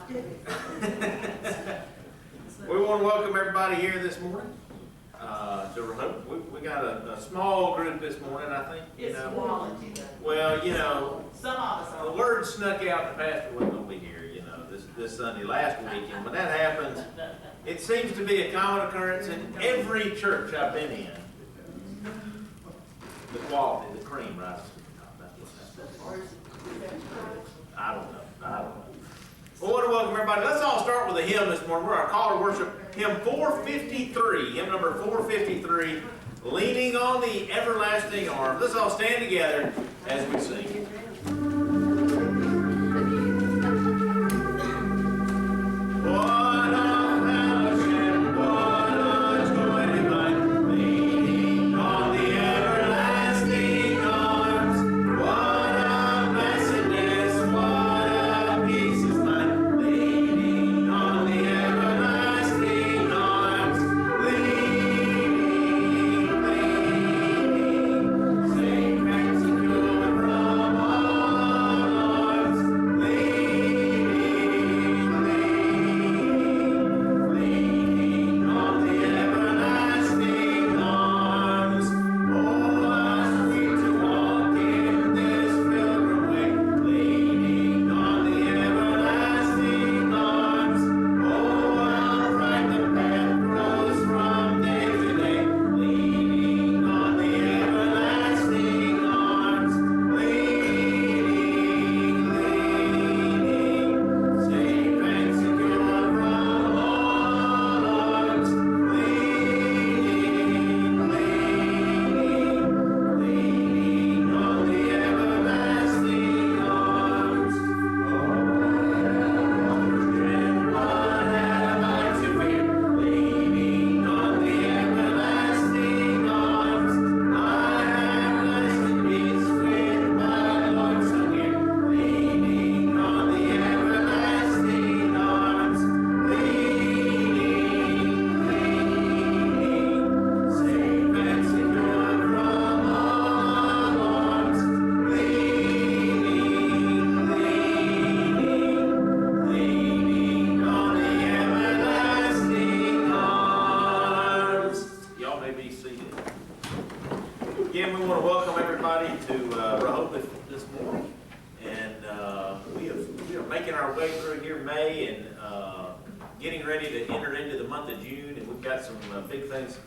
We want to welcome everybody here this morning to Rehoboth. We got a small group this morning, I think. Well, you know, some of us the word snuck out the pastor wasn't going to be here, you know, this Sunday last week. And when that happens, it seems to be a common occurrence in every church I've been in. The quality, the cream rises to the top. That's what I don't know. Well, I want to welcome everybody. Let's all start with a hymn this morning. We're our call to worship, hymn 453, hymn number 453, Leaning on the Everlasting Arms. Let's all stand together as we sing.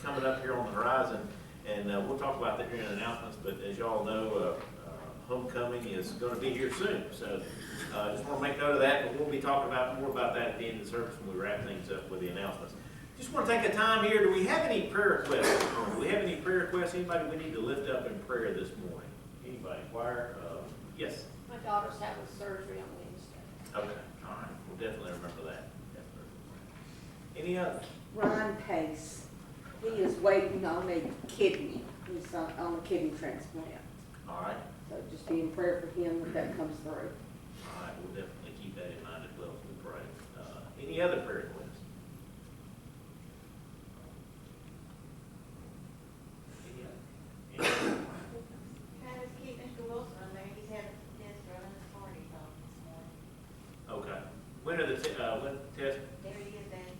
Coming up here on the horizon, and we'll talk about that during the announcements, but as y'all know, homecoming is going to be here soon, so just want to make note of that, but we'll be talking more about that at the end of the service when we wrap things up with the announcements. Just want to take a time here. Do we have any prayer requests this morning? Do we have any prayer requests? Anybody we need to lift up in prayer this morning? Anybody? Choir? Yes? My daughter's having surgery on Wednesday. Okay, all right. We'll definitely remember that. Any others? Ron Pace. He is waiting on a kidney. He's on a kidney transplant. All right. So just be in prayer for him if that comes through. All right. We'll definitely keep that in mind as well as we pray. Any other prayer requests? Any other? Trying to keep Mr. Wilson on there. He's having tests running his parties on this morning. Okay. When are the tests? There he is, Daddy.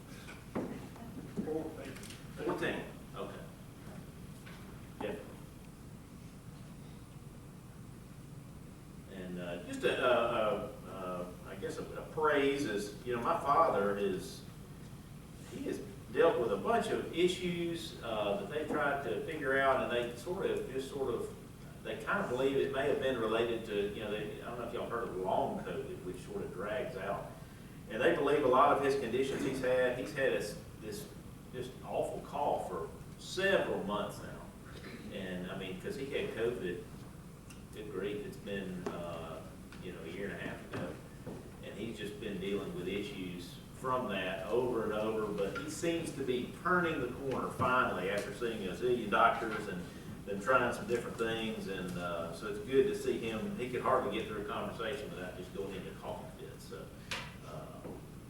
14. Okay. Yeah. And just I guess a praise is, you know, my father he has dealt with a bunch of issues that they tried to figure out, and they they kind of believe it may have been related to, you know, I don't know if y'all heard of long COVID, which sort of drags out, and they believe a lot of his conditions he's had this just awful cough for several months now. And I mean, because he had COVID, good grief, it's been, a year and a half ago. And he's just been dealing with issues from that over and over, but he seems to be turning the corner finally after seeing a zillion doctors and been trying some different things. And so it's good to see him. He could hardly get through a conversation without just going into coughing fits. So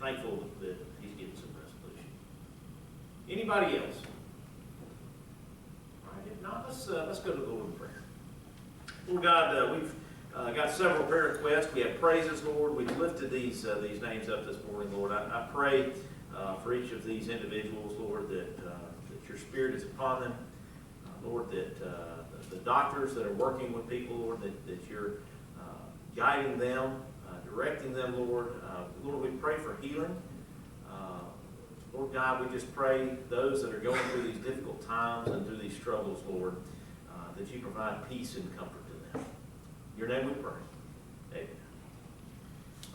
thankful that he's getting some resolution. Anybody else? All right, if not, let's go to the Lord in prayer. Lord God, we've Got several prayer requests. We have praises, Lord. We've lifted these names up this morning, Lord. I pray for each of these individuals, Lord, that your Spirit is upon them. Lord, that the doctors that are working with people, Lord, that you're guiding them, directing them, Lord. Lord, we pray for healing. Lord God, we just pray those that are going through these difficult times and through these struggles, Lord, that you provide peace and comfort to them. In your name we pray. Amen.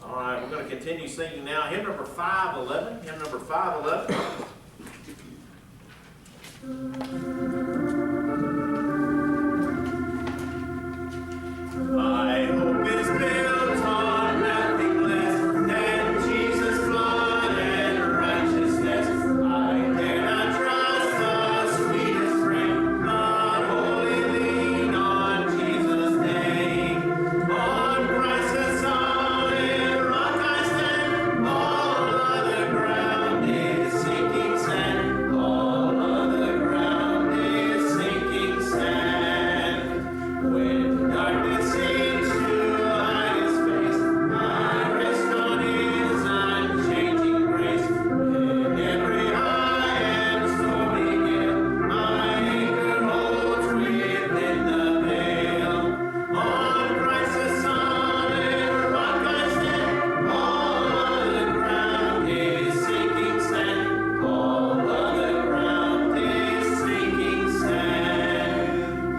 All right, we're going to continue singing now. Hymn number 511. Hymn number 511. My hope is built on nothing less than Jesus' blood and righteousness. I dare not trust the sweetest frame, but wholly lean on Jesus' name. On Christ the solid rock I stand. All other ground is sinking sand. All other ground is sinking sand. When darkness seems to hide his face, I rest on his unchanging grace. In every high and stormy gale, my anchor holds within the veil. On Christ the solid rock I stand. All other ground is sinking sand. All other ground is sinking sand.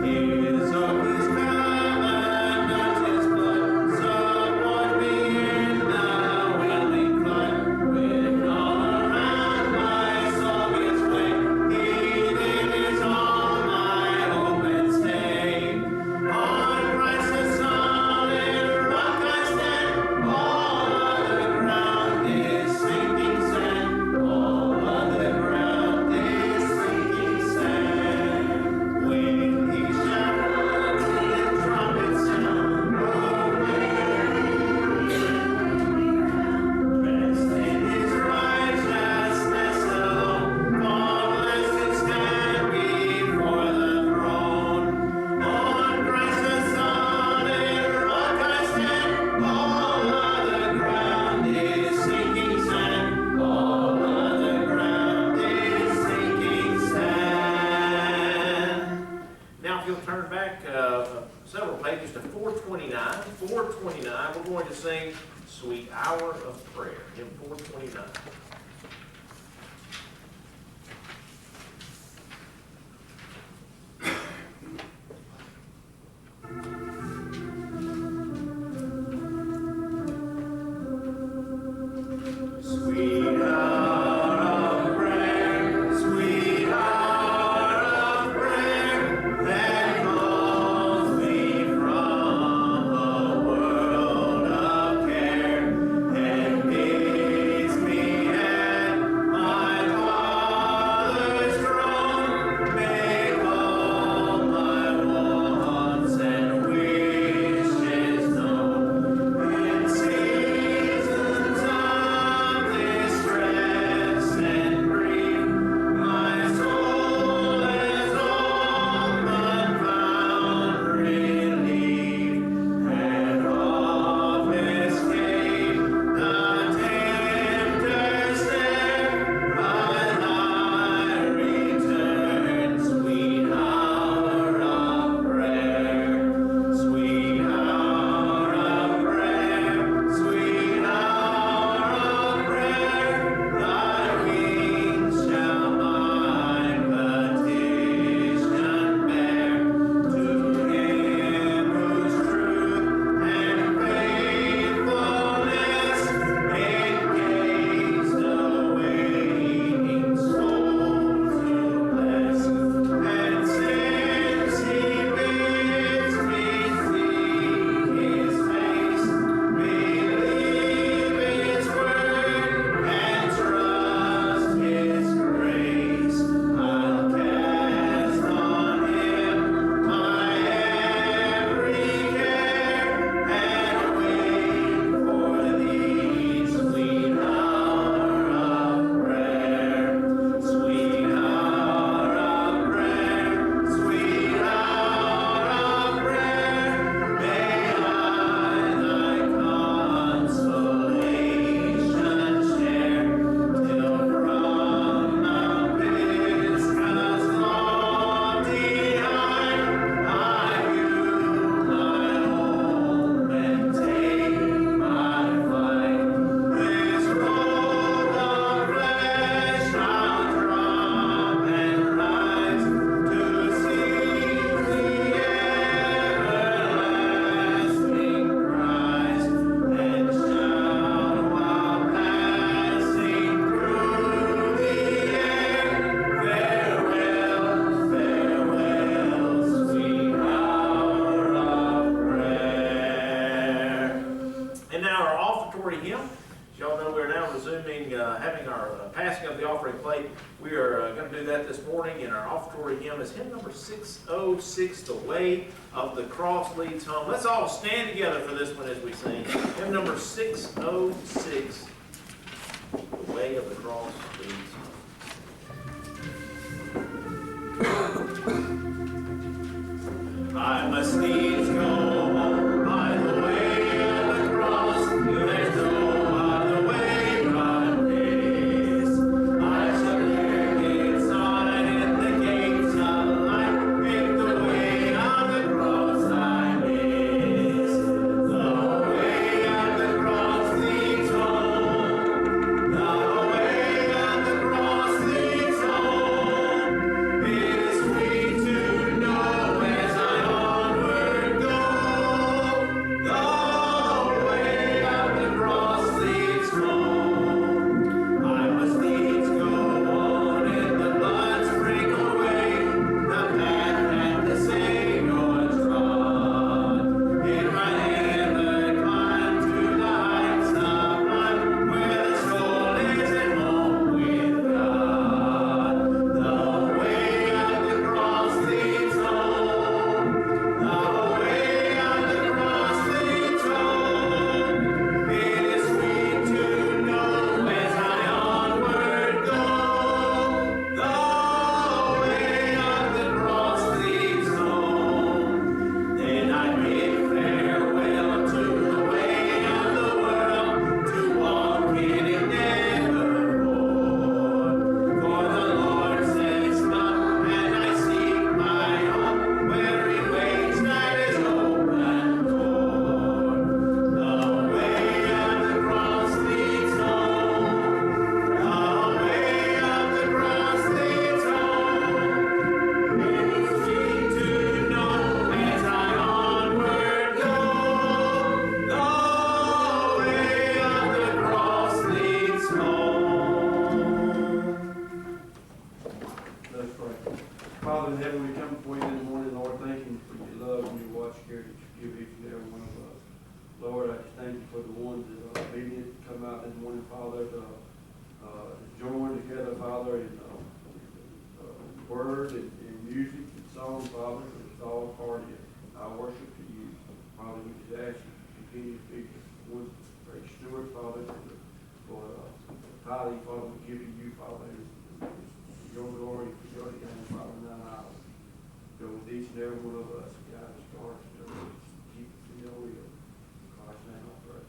His oath is covenant, his blood, so wash me in the whelming flood. When all around my soul gets flame, he is all my hope and stay. On Christ the solid rock I stand. All other ground is sinking sand. All other ground is sinking sand. When he shall with trumpet sound, rest in his righteousness alone, faultless and stand before the throne. On Christ the solid rock I stand. All other ground is sinking sand. All other ground is sinking sand. Now, if you'll turn back several pages to 429, 429, we're going to sing Sweet Hour of Prayer, hymn 429. Sweet hour of prayer, sweet hour of prayer, that calls me from a world of care, and bids me offertory hymn. As y'all know, we're now resuming having our passing of the offering plate. We are going to do that this morning, and our offertory hymn is hymn number 606, The Way of the Cross Leads Home. Let's all stand together for this one as we sing. Hymn number 606, The Way of the Cross Leads Home. I must needs go home by the way of the cross. There's no other way but this. I shall live inside in the gates of life. Make the way of the cross I miss. The way of the cross leads home. The way of the cross leads home. It is sweet to know as I onward go. The way of the cross leads home. I must needs go on in the blood-sprinkled way, the path that the Savior trod. In my hammer climb to the heights sublime, where the soul is at home with God. The way of the cross leads home. The way of the cross leads home. It is sweet to know as I onward go. The way of the cross leads home. Then I bid farewell to the way of the world, to walk in it nevermore. For the Lord says, "Come," and I seek my home, where He waits at His open door. The way of the cross leads home. The way of the cross leads home. It is sweet to know as I onward go. The way of the cross leads home. Let's pray. Father in heaven, we come before you in the morning, Lord, thanking you for your love and your watch care that you give each and every one of us. Lord, I just thank you for the ones that are obedient to come out this morning, Father, to join together, Father, in word and music and song, Father. It's all part of our worship to you. Father, we just ask you to continue to be one great steward, Father, for tithing, Father, we give to you, Father. It's your glory, for your name, Father, not ours. Go with each and every one of us, guide us, guard us, direct us, keep us in your will. In Christ's name I pray.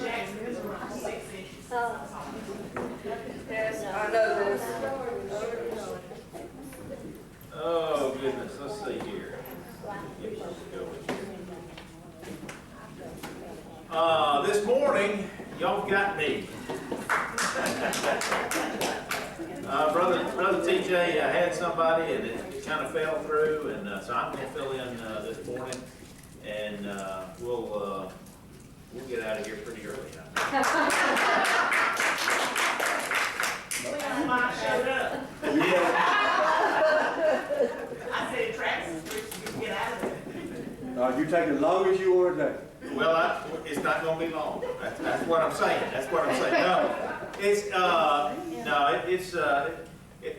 Jackson is around 6 inches. Yes, I know this. Oh, goodness, let's see here. Get this going. This morning, y'all got me. Brother TJ had somebody and it kind of fell through, and so I'm going to fill in this morning, and we'll get out of here pretty early. Mine showed up. Yeah. I said, Travis, we can get out of there. You take as long as you want to take. Well, it's not going to be long. That's what I'm saying. That's what I'm saying.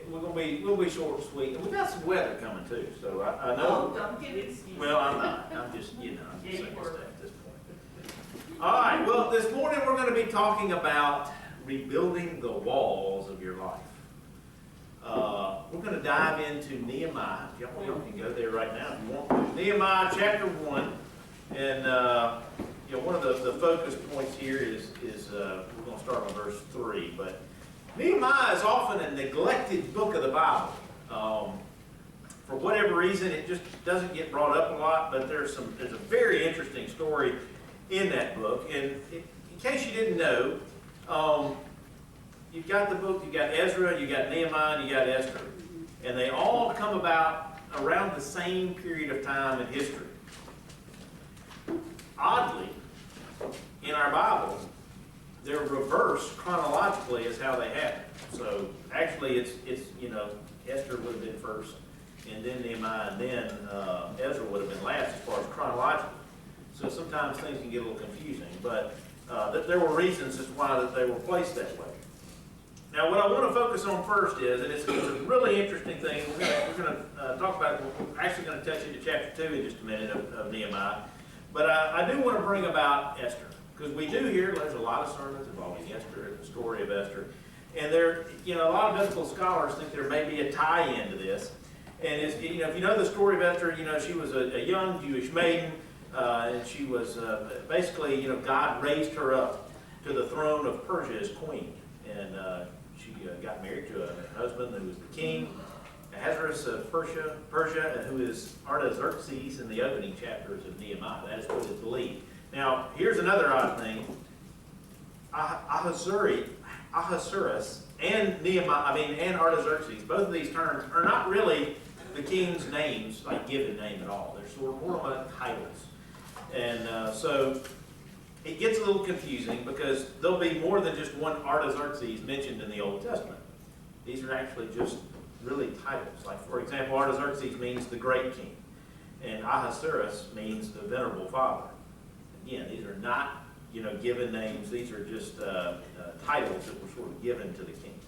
We'll be short and sweet. And we got some weather coming too, so I know. Oh, don't give excuses. Well, I'm not. I'm just saying stuff at this point. All right. Well, this morning we're going to be talking about rebuilding the walls of your life. We're going to dive into Nehemiah. Y'all can go there right now if you want to. Nehemiah chapter 1. And one of the focus points here is we're going to start on verse 3. But Nehemiah is often a neglected book of the Bible. For whatever reason, it just doesn't get brought up a lot. But there's a very interesting story in that book. And in case you didn't know, you've got the book. You've got Ezra, you got Nehemiah, and you got Esther, and they all come about around the same period of time in history. Oddly, in our Bible, they're reversed chronologically as how they happen. So actually, it's Esther would have been first, and then Nehemiah, and then Ezra would have been last as far as chronologically. So sometimes things can get a little confusing, but there were reasons as to why that they were placed that way. Now, what I want to focus on first is, and it's a really interesting thing. We're going to talk about it. We're actually going to touch into chapter 2 in just a minute of Nehemiah. But I do want to bring about Esther, because we do hear there's a lot of sermons involving Esther, the story of Esther, and a lot of biblical scholars think there may be a tie-in to this. And if you know the story of Esther, she was a young Jewish maiden, and she was basically, God raised her up to the throne of Persia as queen, and she got married to a husband who was the king, Ahasuerus of Persia, who is Artaxerxes in the opening chapters of Nehemiah. That is what is believed. Now, here's another odd thing. Ahasuerus and and Artaxerxes, both of these terms are not really the king's names, like given name at all. They're sort of more like titles. And so it gets a little confusing because there'll be more than just one Artaxerxes mentioned in the Old Testament. These are actually just really titles. Like, for example, Artaxerxes means the great king, and Ahasuerus means the venerable father. Again, these are not, given names. These are just titles that were sort of given to the king.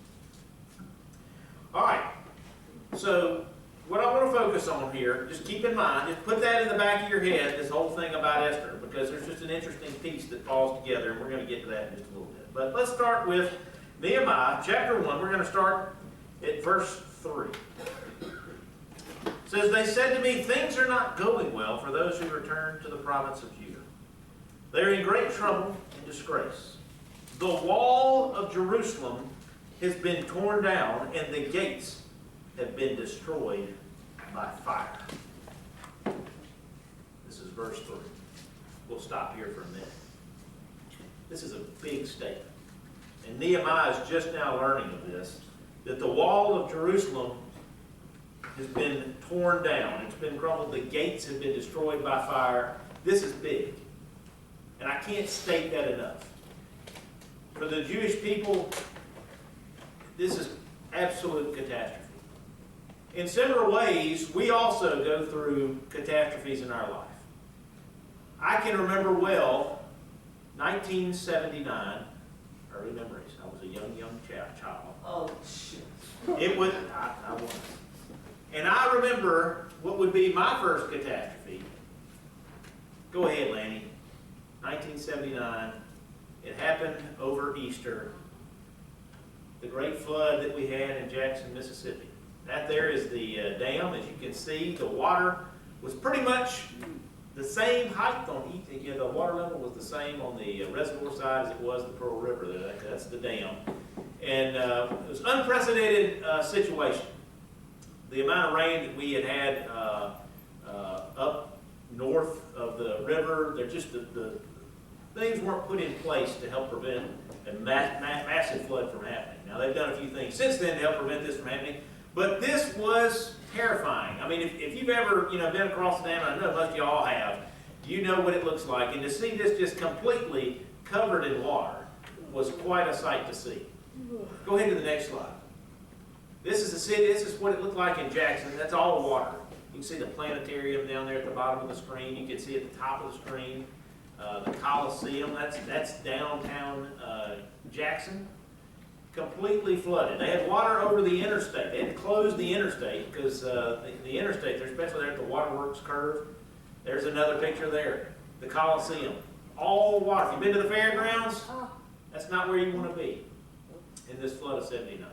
All right. So what I want to focus on here, just keep in mind, just put that in the back of your head, this whole thing about Esther, because there's just an interesting piece that falls together, and we're going to get to that in just a little bit. But let's start with Nehemiah, chapter 1. We're going to start at verse 3. It says, "They said to me, 'Things are not going well for those who return to the province of Judah. They are in great trouble and disgrace. The wall of Jerusalem has been torn down, and the gates have been destroyed by fire.'" This is verse 3. We'll stop here for a minute. This is a big statement. And Nehemiah is just now learning of this, that the wall of Jerusalem has been torn down. It's been crumbled. The gates have been destroyed by fire. This is big. And I can't state that enough. For the Jewish people, this is absolute catastrophe. In similar ways, we also go through catastrophes in our life. I can remember well, 1979, early memories. I was a young child. Oh, shit. It would, I was. And I remember what would be my first catastrophe. Go ahead, Lanny. 1979. It happened over Easter. The great flood that we had in Jackson, Mississippi. That there is the dam. As you can see, the water was pretty much the same height on each, the water level was the same on the reservoir side as it was the Pearl River. That's the dam. And it was an unprecedented situation. The amount of rain that we had up north of the river, they're just the things weren't put in place to help prevent a massive flood from happening. Now, they've done a few things since then to help prevent this from happening, but this was terrifying. I mean, if you've ever been across the dam, and I know most of y'all have, you know what it looks like. And to see this just completely covered in water was quite a sight to see. Go ahead to the next slide. This is the city. This is what it looked like in Jackson. That's all water. You can see the planetarium down there at the bottom of the screen. You can see at the top of the screen the Coliseum. That's downtown Jackson. Completely flooded. They had water over the interstate. They had to close the interstate because the interstate, especially there at the waterworks curve. There's another picture there. The Coliseum. All water. If you've been to the fairgrounds, that's not where you want to be in this flood of 79.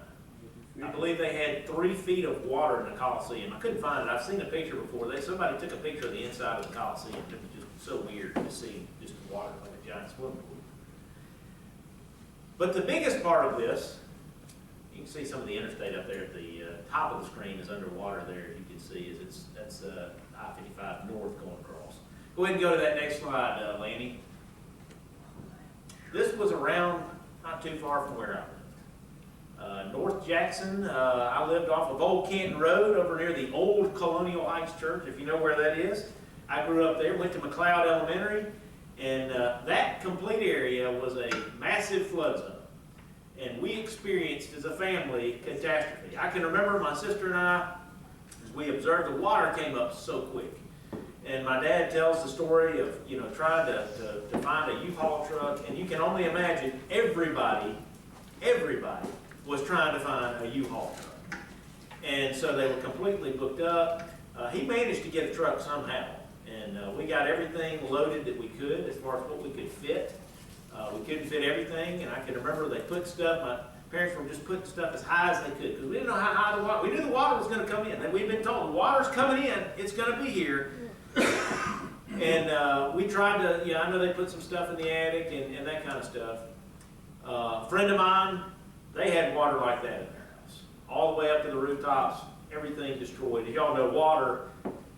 I believe they had 3 feet of water in the Coliseum. I couldn't find it. I've seen a picture before. Somebody took a picture of the inside of the Coliseum. It was just so weird to see just water like a giant swimming pool. But the biggest part of this, you can see some of the interstate up there at the top of the screen is underwater there. You can see that's I-55 north going across. Go ahead and go to that next slide, Lanny. This was around not too far from where I lived. North Jackson, I lived off of Old Canton Road over near the old Colonial Heights Church, if you know where that is. I grew up there, went to McLeod Elementary, and that complete area was a massive flood zone. And we experienced, as a family, catastrophe. I can remember my sister and I, as we observed, the water came up so quick. And my dad tells the story of, trying to find a U-Haul truck, and you can only imagine everybody was trying to find a U-Haul truck. And so they were completely booked up. He managed to get a truck somehow, and we got everything loaded that we could as far as what we could fit. We couldn't fit everything, and I can remember they put stuff, my parents were just putting stuff as high as they could, because we didn't know how high the water, we knew the water was going to come in. We'd been told, the water's coming in, it's going to be here. And we tried to, I know they put some stuff in the attic and that kind of stuff. A friend of mine, they had water like that in their house, all the way up to the rooftops, everything destroyed. As y'all know, water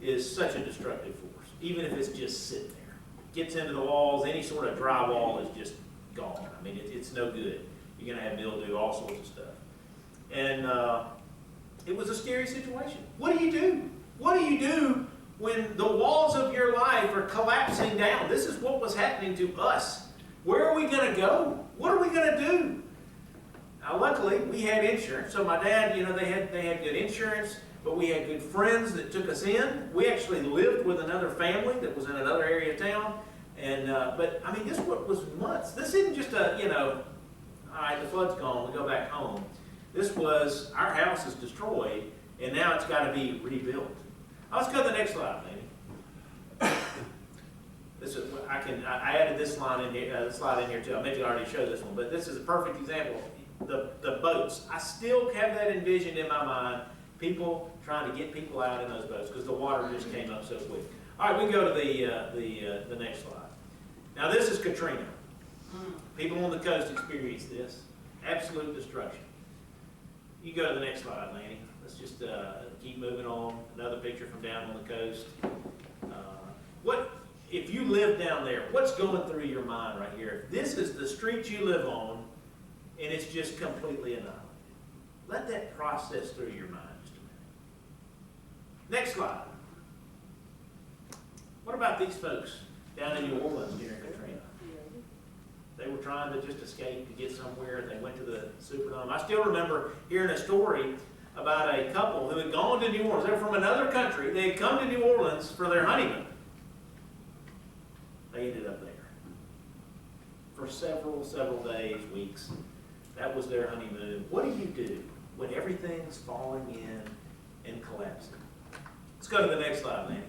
is such a destructive force, even if it's just sitting there. Gets into the walls, any sort of drywall is just gone. I mean, it's no good. You're going to have mildew, all sorts of stuff. And it was a scary situation. What do you do? What do you do when the walls of your life are collapsing down? This is what was happening to us. Where are we going to go? What are we going to do? Now, luckily, we had insurance. So my dad, they had good insurance, but we had good friends that took us in. We actually lived with another family that was in another area of town. And, but I mean, this was months. This isn't just a, all right, the flood's gone, we go back home. This was, our house is destroyed, and now it's got to be rebuilt. Let's go to the next slide, Laney. I added this slide in here too. I meant to already show this one, but this is a perfect example. The boats. I still have that envisioned in my mind. People trying to get people out in those boats because the water just came up so quick. All right, we can go to the next slide. Now this is Katrina. People on the coast experienced this. Absolute destruction. You go to the next slide, Lanny. Let's just keep moving on. Another picture from down on the coast. What if you live down there? What's going through your mind right here? If this is the street you live on, and it's just completely annihilated. Let that process through your mind just a minute. Next slide. What about these folks down in New Orleans during Katrina? They were trying to just escape to get somewhere. They went to the Superdome. I still remember hearing a story about a couple who had gone to New Orleans. They were from another country. They had come to New Orleans for their honeymoon. They ended up there for several days, weeks. That was their honeymoon. What do you do when everything's falling in and collapsing? Let's go to the next slide, Lanny.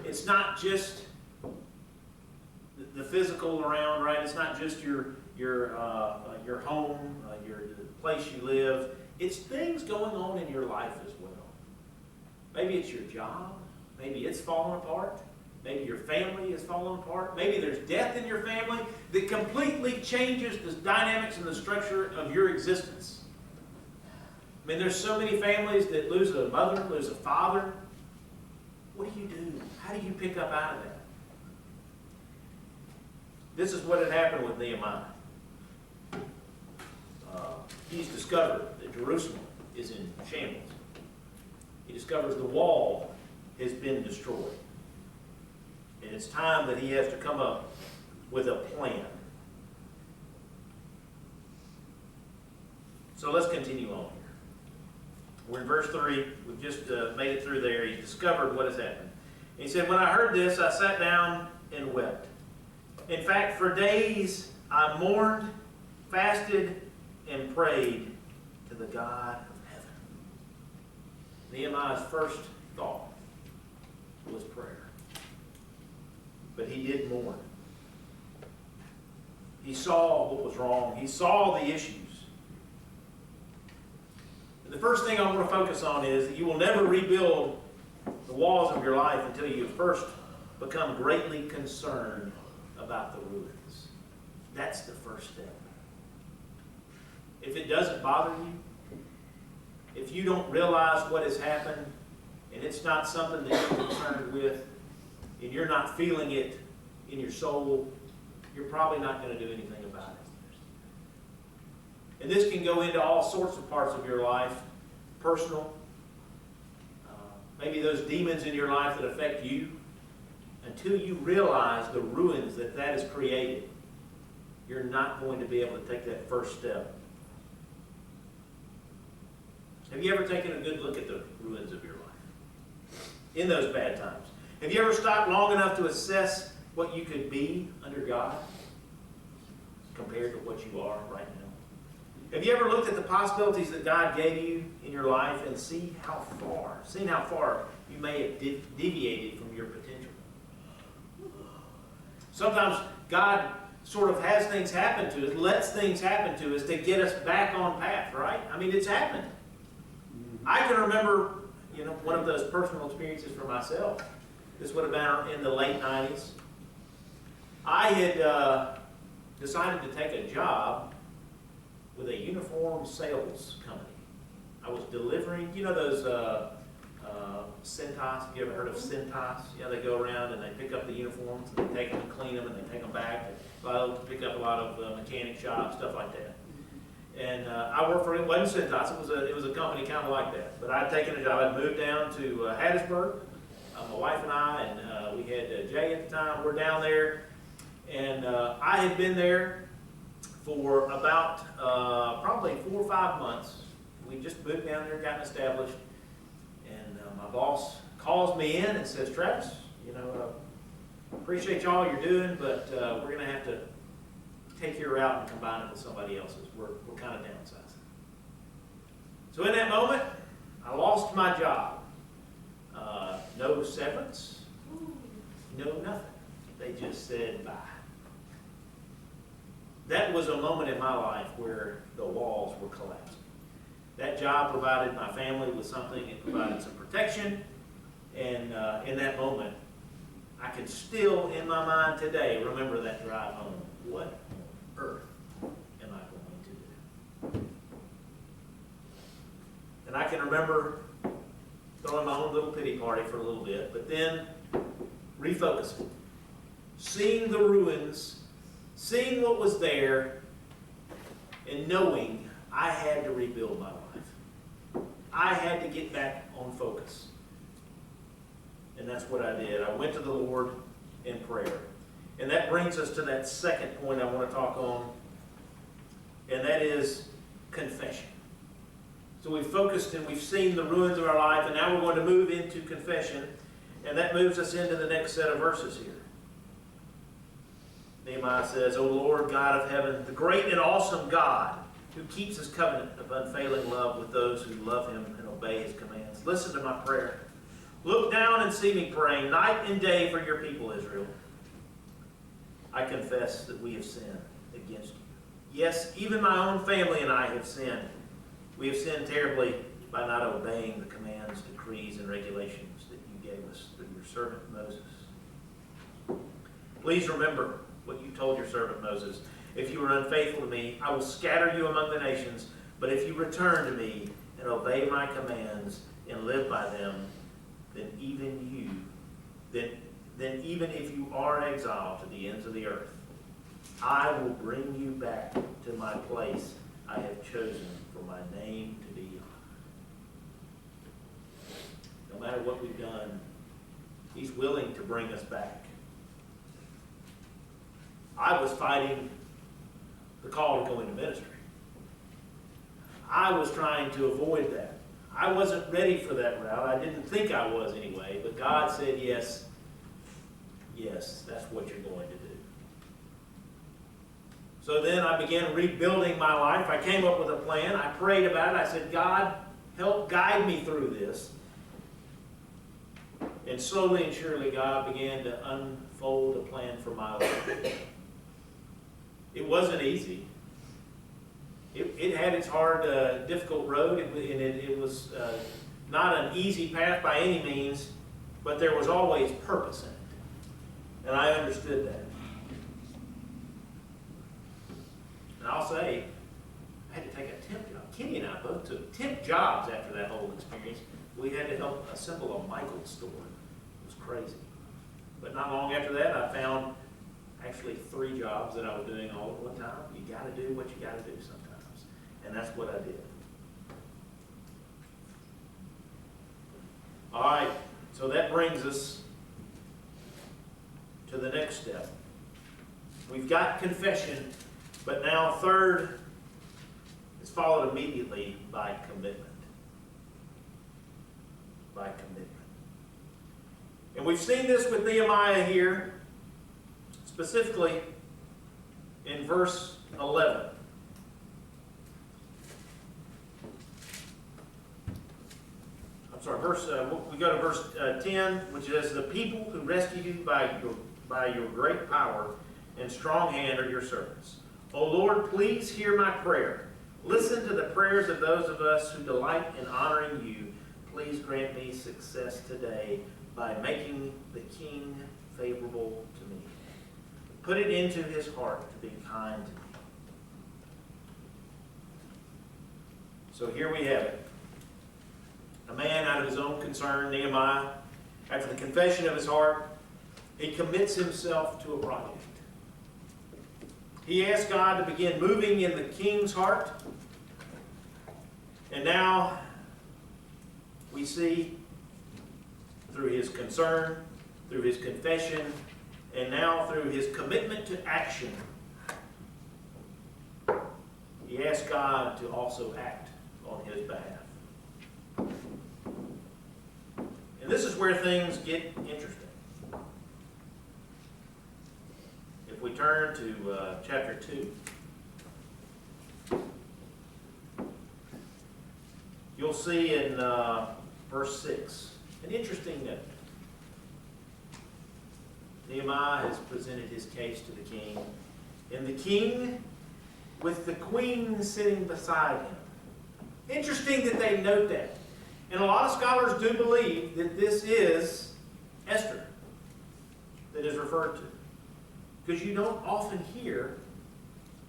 It's not just the physical around, right? It's not just your home, the place you live. It's things going on in your life as well. Maybe it's your job. Maybe it's falling apart. Maybe your family is falling apart. Maybe there's death in your family that completely changes the dynamics and the structure of your existence. I mean, there's so many families that lose a mother, lose a father. What do you do? How do you pick up out of that? This is what had happened with Nehemiah. He's discovered that Jerusalem is in shambles. He discovers the wall has been destroyed. And it's time that he has to come up with a plan. So let's continue on here. We're in verse 3. We've just made it through there. He discovered what has happened. He said, when I heard this, I sat down and wept. In fact, for days I mourned, fasted, and prayed to the God of heaven. Nehemiah's first thought was prayer. But he did mourn. He saw what was wrong. He saw the issues. And the first thing I want to focus on is that you will never rebuild the walls of your life until you first become greatly concerned about the ruins. That's the first step. If it doesn't bother you, if you don't realize what has happened, and it's not something that you're concerned with, and you're not feeling it in your soul, you're probably not going to do anything about it. And this can go into all sorts of parts of your life, personal, maybe those demons in your life that affect you. Until you realize the ruins that that has created, you're not going to be able to take that first step. Have you ever taken a good look at the ruins of your life? In those bad times. Have you ever stopped long enough to assess what you could be under God compared to what you are right now? Have you ever looked at the possibilities that God gave you in your life and seen how far you may have deviated from your potential? Sometimes God sort of has things happen to us, lets things happen to us to get us back on path, right? I mean, it's happened. I can remember, one of those personal experiences for myself. This would have been in the late 90s. I had decided to take a job with a uniform sales company. I was delivering, those Cintas. Have you ever heard of Cintas? They go around and they pick up the uniforms and they take them and clean them and they take them back. They pick up a lot of mechanic shops, stuff like that. And I worked for, it wasn't Cintas, it was a company kind of like that. But I'd taken a job. I'd moved down to Hattiesburg, my wife and I, and we had Jay at the time. We're down there, and I had been there for about probably 4 or 5 months. We just moved down there, gotten established, and my boss calls me in and says, Travis, appreciate y'all you're doing, but we're going to have to take your route and combine it with somebody else's. We're kind of downsizing. So in that moment, I lost my job. No severance, no nothing. They just said bye. That was a moment in my life where the walls were collapsing. That job provided my family with something. It provided some protection. And in that moment, I can still, in my mind today, remember that drive home. What on earth am I going to do? And I can remember throwing my own little pity party for a little bit, but then refocusing. Seeing the ruins, seeing what was there, and knowing I had to rebuild my life. I had to get back on focus. And that's what I did. I went to the Lord in prayer. And that brings us to that second point I want to talk on, and that is confession. So we've focused and we've seen the ruins of our life, and now we're going to move into confession, and that moves us into the next set of verses here. Nehemiah says, O Lord, God of heaven, the great and awesome God, who keeps his covenant of unfailing love with those who love him and obey his commands. Listen to my prayer. Look down and see me praying night and day for your people, Israel. I confess that we have sinned against you. Yes, even my own family and I have sinned. We have sinned terribly by not obeying the commands, decrees, and regulations that you gave us through your servant Moses. Please remember what you told your servant Moses. If you are unfaithful to me, I will scatter you among the nations. But if you return to me and obey my commands and live by them, then even if you are exiled to the ends of the earth, I will bring you back to my place I have chosen for my name to be on. No matter what we've done, he's willing to bring us back. I was fighting the call to go into ministry. I was trying to avoid that. I wasn't ready for that route. I didn't think I was anyway, but God said, yes, that's what you're going to do. So then I began rebuilding my life. I came up with a plan. I prayed about it. I said, God, help guide me through this. And slowly and surely, God began to unfold a plan for my life. It wasn't easy. It had its hard, difficult road, and it was not an easy path by any means, but there was always purpose in it. And I understood that. And I'll say, I had to take a temp job. Kenny and I both took temp jobs after that whole experience. We had to help assemble a Michael's store. It was crazy. But not long after that, I found actually 3 jobs that I was doing all at one time. You got to do what you got to do sometimes. And that's what I did. All right, so that brings us to the next step. We've got confession, but now third is followed immediately by commitment. By commitment. And we've seen this with Nehemiah here, specifically in verse 11. We go to verse 10, which says, "The people who rescued you by your great power and strong hand are your servants. O Lord, please hear my prayer. Listen to the prayers of those of us who delight in honoring you. Please grant me success today by making the king favorable to me. Put it into his heart to be kind to me." So here we have it. A man out of his own concern, Nehemiah, after the confession of his heart, he commits himself to a project. He asks God to begin moving in the king's heart. And now we see through his concern, through his confession, and now through his commitment to action, he asks God to also act on his behalf. And this is where things get interesting. If we turn to chapter 2, you'll see in verse 6 an interesting note. Nehemiah has presented his case to the king, and the king with the queen sitting beside him. Interesting that they note that. And a lot of scholars do believe that this is Esther that is referred to. Because you don't often hear,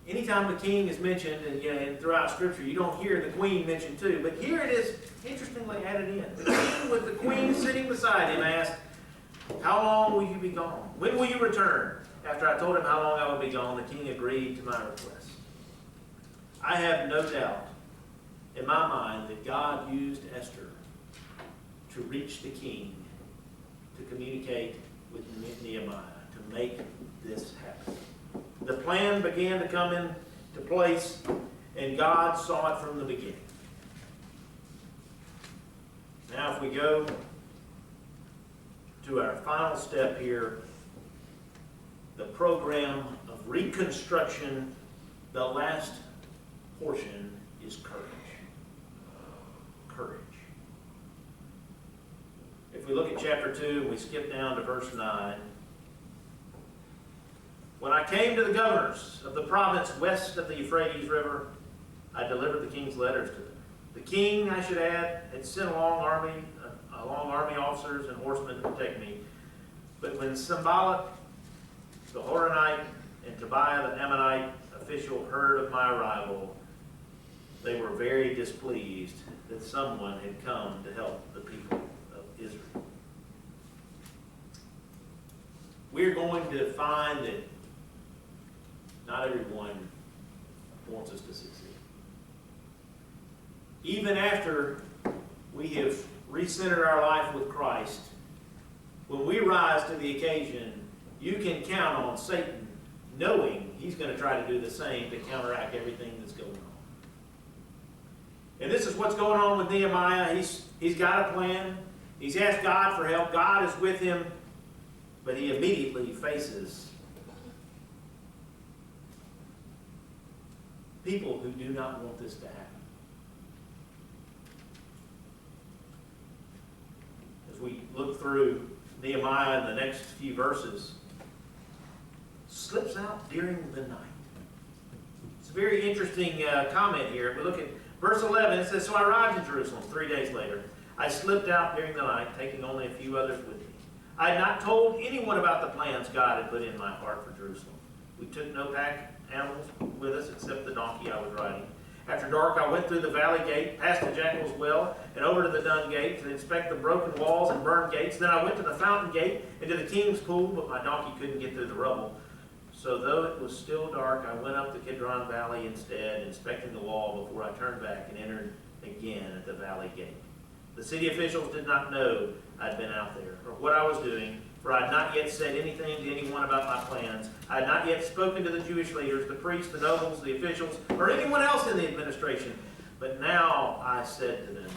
anytime the king is mentioned, and throughout Scripture, you don't hear the queen mentioned too. But here it is, interestingly added in. The king with the queen sitting beside him asked, "How long will you be gone? When will you return?" After I told him how long I would be gone, the king agreed to my request. I have no doubt in my mind that God used Esther to reach the king, to communicate with Nehemiah, to make this happen. The plan began to come into place, and God saw it from the beginning. Now if we go to our final step here, the program of reconstruction, the last portion is courage. Courage. If we look at chapter 2 and we skip down to verse 9, "When I came to the governors of the province west of the Euphrates River, I delivered the king's letters to them. The king, I should add, had sent along army officers and horsemen to protect me. But when Sanballat, the Horonite, and Tobiah, the Ammonite official, heard of my arrival, they were very displeased that someone had come to help the people of Israel. We're going to find that not everyone wants us to succeed. Even after we have recentered our life with Christ, when we rise to the occasion, you can count on Satan knowing he's going to try to do the same to counteract everything that's going on. And this is what's going on with Nehemiah. He's got a plan. He's asked God for help. God is with him, but he immediately faces people who do not want this to happen. As we look through Nehemiah in the next few verses, slips out during the night. It's a very interesting comment here. We look at verse 11. It says, "So I arrived in Jerusalem 3 days later. I slipped out during the night, taking only a few others with me. I had not told anyone about the plans God had put in my heart for Jerusalem. We took no pack animals with us except the donkey I was riding. After dark, I went through the valley gate, past the jackal's well, and over to the dung gate to inspect the broken walls and burned gates. Then I went to the fountain gate and to the king's pool, but my donkey couldn't get through the rubble. So though it was still dark, I went up the Kidron Valley instead, inspecting the wall before I turned back and entered again at the valley gate. The city officials did not know I'd been out there, or what I was doing, for I had not yet said anything to anyone about my plans. I had not yet spoken to the Jewish leaders, the priests, the nobles, the officials, or anyone else in the administration. But now I said to them,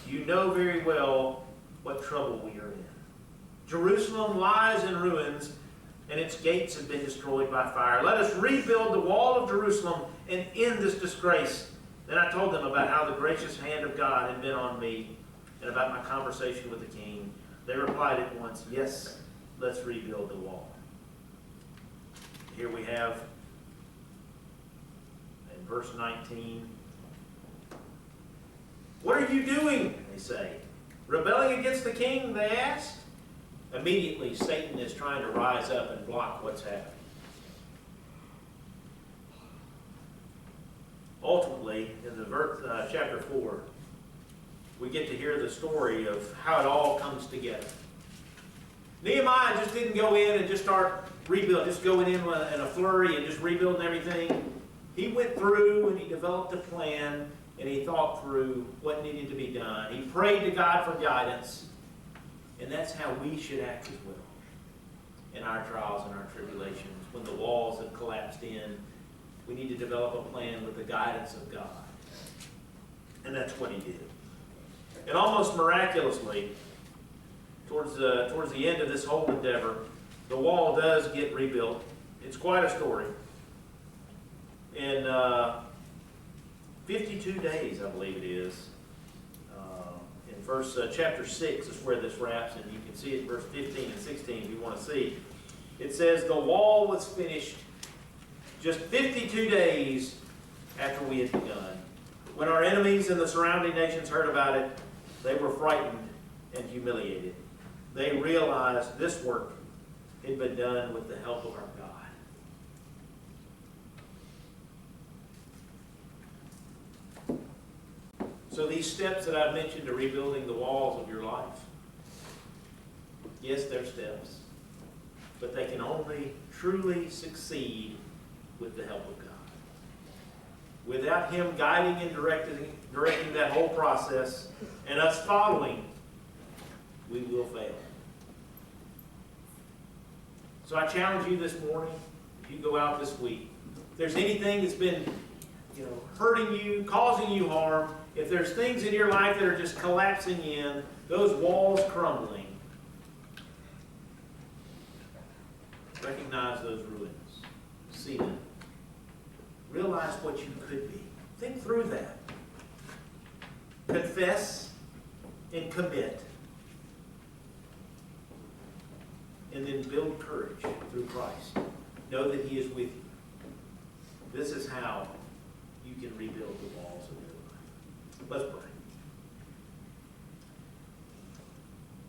you know very well what trouble we are in. Jerusalem lies in ruins, and its gates have been destroyed by fire. Let us rebuild the wall of Jerusalem and end this disgrace." Then I told them about how the gracious hand of God had been on me and about my conversation with the king. They replied at once, "Yes, let's rebuild the wall." Here we have in verse 19, "What are you doing?" they say. "Rebelling against the king?" they asked. Immediately, Satan is trying to rise up and block what's happening. Ultimately, in the chapter 4, we get to hear the story of how it all comes together. Nehemiah just didn't go in and just start rebuilding, just going in a flurry and just rebuilding everything. He went through and he developed a plan and he thought through what needed to be done. He prayed to God for guidance. And that's how we should act as well in our trials and our tribulations. When the walls have collapsed in, we need to develop a plan with the guidance of God. And that's what he did. And almost miraculously, towards the end of this whole endeavor, the wall does get rebuilt. It's quite a story. In 52 days, I believe it is, chapter 6 is where this wraps, and you can see it in verse 15 and 16 if you want to see. It says, "The wall was finished just 52 days after we had begun. When our enemies and the surrounding nations heard about it, they were frightened and humiliated. They realized this work had been done with the help of our God." So these steps that I've mentioned to rebuilding the walls of your life, yes, they're steps, but they can only truly succeed with the help of God. Without Him guiding and directing that whole process and us following, we will fail. So I challenge you this morning, if you go out this week, if there's anything that's been hurting you, causing you harm, if there's things in your life that are just collapsing in, those walls crumbling, recognize those ruins. See them. Realize what you could be. Think through that. Confess and commit. And then build courage through Christ. Know that He is with you. This is how you can rebuild the walls of your life. Let's pray.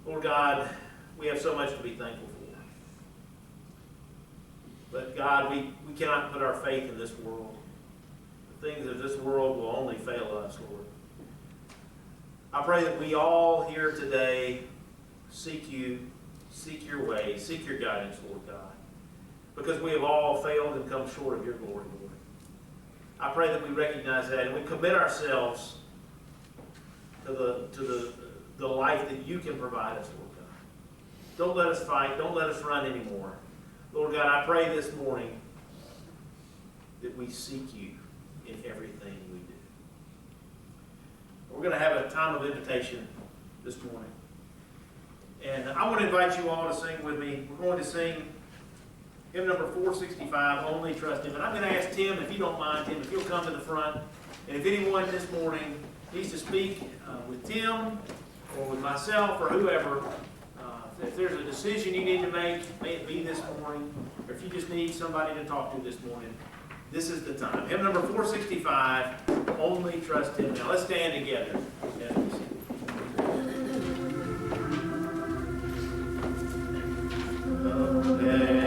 Lord God, we have so much to be thankful for. But God, we cannot put our faith in this world. The things of this world will only fail us, Lord. I pray that we all here today seek you, seek your way, seek your guidance, Lord God. Because we have all failed and come short of your glory, Lord. I pray that we recognize that and we commit ourselves to the life that you can provide us, Lord God. Don't let us fight. Don't let us run anymore. Lord God, I pray this morning that we seek you in everything we do. We're going to have a time of invitation this morning. And I want to invite you all to sing with me. We're going to sing hymn number 465, Only Trust Him. And I'm going to ask Tim, if you don't mind, Tim, if you'll come to the front. And if anyone this morning needs to speak with Tim or with myself or whoever, if there's a decision you need to make, may it be this morning, or if you just need somebody to talk to this morning, this is the time. Hymn number 465, Only Trust Him. Now let's stand together as we sing. Okay.